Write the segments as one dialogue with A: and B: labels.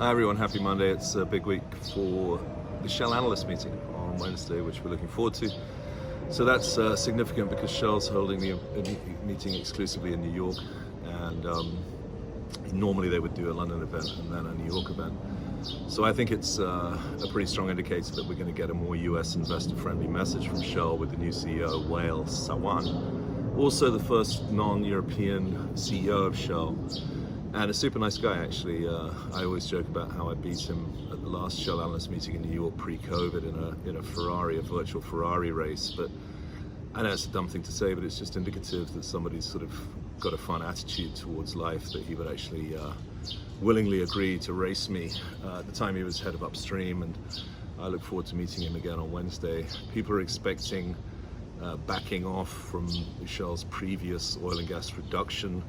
A: Hi everyone, happy Monday. It's a big week for the Shell analyst meeting on Wednesday, which we're looking forward to. So that's significant because Shell's holding the meeting exclusively in New York, and normally they would do a London event and then a New York event. So I think it's a pretty strong indicator that we're going to get a more US investor-friendly message from Shell with the new CEO, Wael Sawan. Also the first non-European CEO of Shell. And a super nice guy, actually. I always joke about how I beat him at the last Shell analyst meeting in New York pre-COVID in a Ferrari, a virtual Ferrari race. But I know it's a dumb thing to say, but it's just indicative that somebody's sort of got a fun attitude towards life, that he would actually willingly agree to race me. At the time he was head of upstream, and I look forward to meeting him again on Wednesday. People are expecting backing off from Shell's previous oil and gas reduction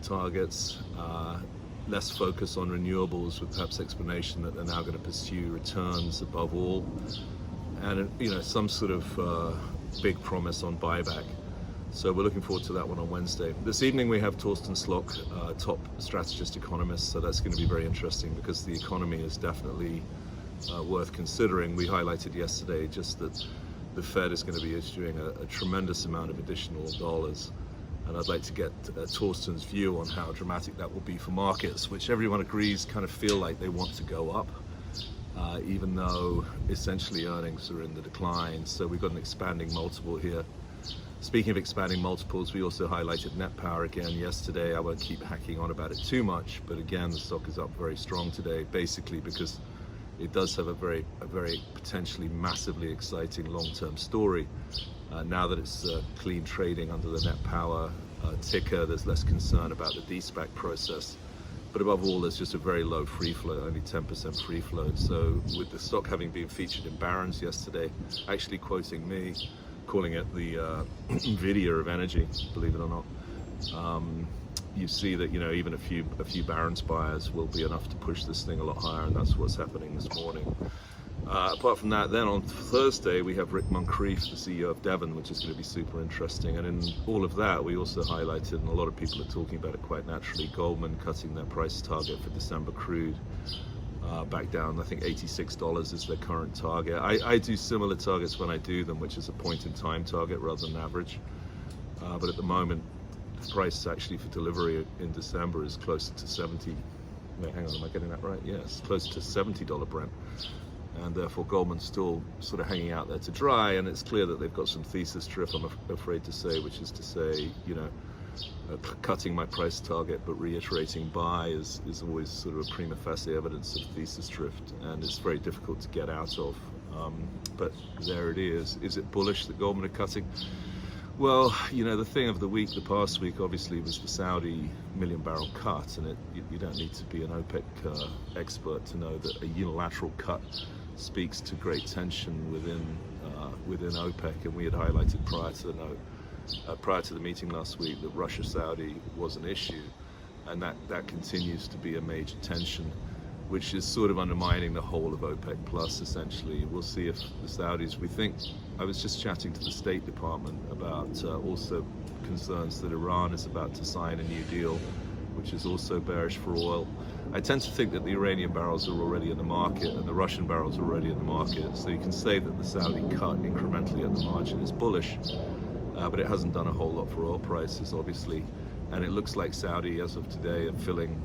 A: targets, less focus on renewables, with perhaps explanation that they're now going to pursue returns above all, and some sort of big promise on buyback. So we're looking forward to that one on Wednesday. This evening we have Torsten Slok, top strategist economist, so that's going to be very interesting because the economy is definitely worth considering. We highlighted yesterday just that the Fed is going to be issuing a tremendous amount of additional dollars. And I'd like to get Torsten's view on how dramatic that will be for markets, which everyone agrees kind of feel like they want to go up, even though essentially earnings are in the decline. So we've got an expanding multiple here. Speaking of expanding multiples, we also highlighted Net Power again yesterday. I won't keep hacking on about it too much, but again, the stock is up very strong today, basically because it does have a very potentially massively exciting long-term story. Now that it's clean trading under the Net Power ticker, there's less concern about the de-SPAC process. But above all, there's just a very low free float, only 10% free float. So with the stock having been featured in Barron's yesterday, actually quoting me, calling it the Nvidia of energy, believe it or not, you see that even a few Barron's buyers will be enough to push this thing a lot higher, and that's what's happening this morning. Apart from that, then on Thursday we have Rick Muncrief, the CEO of Devon, which is going to be super interesting. And in all of that, we also highlighted, and a lot of people are talking about it quite naturally, Goldman cutting their price target for December crude back down. I think $86 is their current target. I do similar targets when I do them, which is a point-in-time target rather than average. But at the moment, the price actually for delivery in December is closer to 70. Wait, hang on, am I getting that right? Yes, close to $70 Brent. And therefore Goldman's still sort of hanging out there to dry, and it's clear that they've got some thesis drift, I'm afraid to say, which is to say, cutting my price target but reiterating buy is always sort of a prima facie evidence of thesis drift, and it's very difficult to get out of. But there it is. Is it bullish that Goldman are cutting? Well, the thing of the week, the past week, obviously was the Saudi million barrel cut, and you don't need to be an OPEC expert to know that a unilateral cut speaks to great tension within OPEC, and we had highlighted prior to the meeting last week that Russia-Saudi was an issue, and that continues to be a major tension, which is sort of undermining the whole of OPEC Plus, essentially. We'll see if the Saudis, I was just chatting to the State Department about also concerns that Iran is about to sign a new deal, which is also bearish for oil. I tend to think that the Iranian barrels are already in the market and the Russian barrels are already in the market, so you can say that the Saudi cut incrementally at the margin is bullish, but it hasn't done a whole lot for oil prices, obviously. And it looks like Saudi, as of today, are filling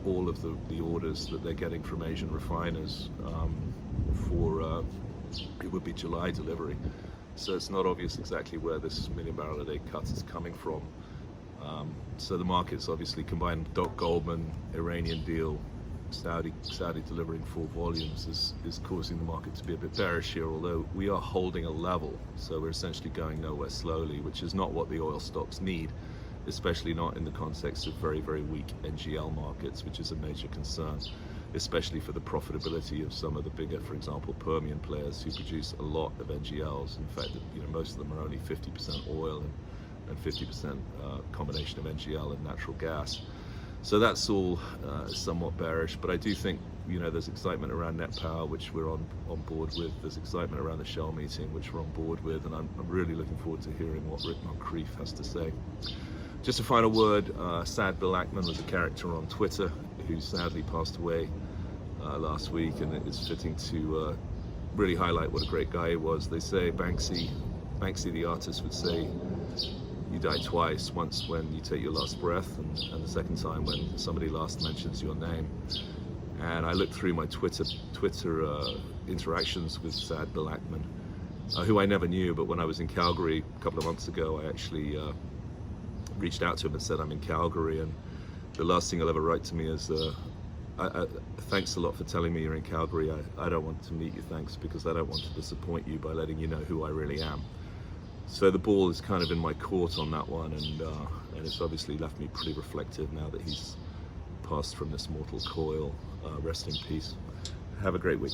A: all of the orders that they're getting from Asian refiners for it would be July delivery. So it's not obvious exactly where this million barrel a day cut is coming from. So the market's obviously combined Goldman, Iranian deal, Saudi delivering full volumes is causing the market to be a bit bearish here, although we are holding a level. So we're essentially going nowhere slowly, which is not what the oil stocks need, especially not in the context of very, very weak NGL markets, which is a major concern, especially for the profitability of some of the bigger, for example, Permian players who produce a lot of NGLs. In fact, most of them are only 50% oil and 50% combination of NGL and natural gas. So that's all somewhat bearish, but I do think there's excitement around Net Power, which we're on board with. There's excitement around the Shell meeting, which we're on board with, and I'm really looking forward to hearing what Rick Muncrief has to say. Just a final word, sad Bill Ackman was a character on Twitter who sadly passed away last week, and it's fitting to really highlight what a great guy he was. They say Banksy the artist would say, you die twice, once when you take your last breath, and the second time when somebody last mentions your name. And I looked through my Twitter interactions with Saad Bill Ackman, who I never knew, but when I was in Calgary a couple of months ago, I actually reached out to him and said I'm in Calgary, and the last thing he'll ever write to me is, thanks a lot for telling me you're in Calgary. I don't want to meet you, thanks, because I don't want to disappoint you by letting you know who I really am. So the ball is kind of in my court on that one, and it's obviously left me pretty reflective now that he's passed from this mortal coil. Rest in peace. Have a great week.